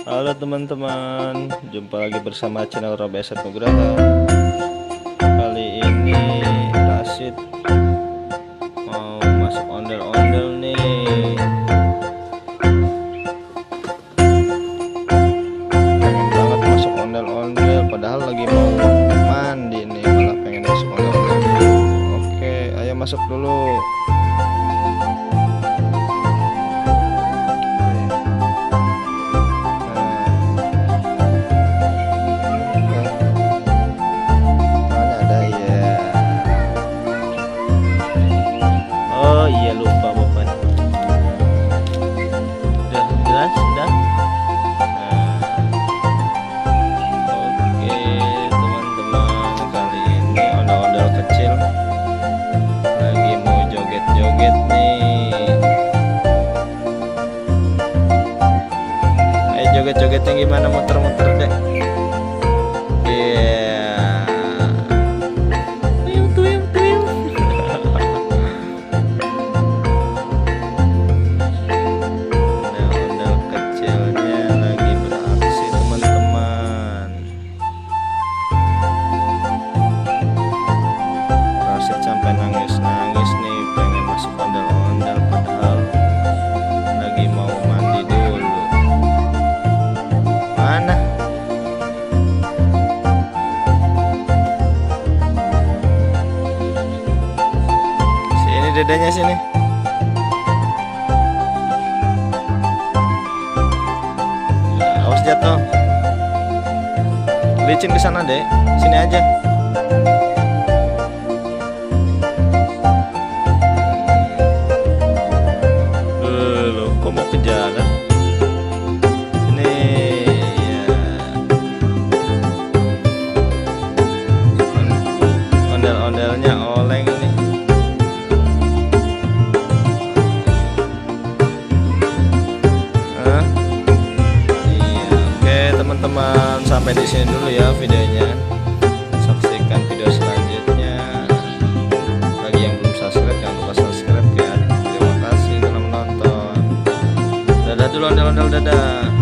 Halo teman-teman, jumpa lagi bersama channel Robi Asep Nugraha. Kali ini Rashid mau masuk ondel-ondel nih. Pengen banget masuk ondel-ondel, padahal lagi mau mandi nih, malah pengen masuk ondel-ondel. Oke, ayo masuk dulu. Oh iya, lupa bapaknya. Udah jelas sudah. Oke teman-teman, kali ini ondel-ondel kecil lagi mau joget-joget nih. Ayo joget-jogetnya gimana, muter-muter deh. Sampai nangis-nangis nih, pengen masuk ondel-ondel padahal lagi mau mandi dulu. Mana? Sini dedanya, sini. Awas jatuh. Licin ke sana, Dek. Sini aja. Ke jalan ini ya, ondel-ondelnya oleng nih. Iya, oke teman-teman, sampai di sini dulu ya videonya. Saksikan video selanjutnya. Bagi yang belum subscribe, jangan lupa subscribe ya. Terima kasih telah menonton. Dadah dulu ondel-ondel, dadah.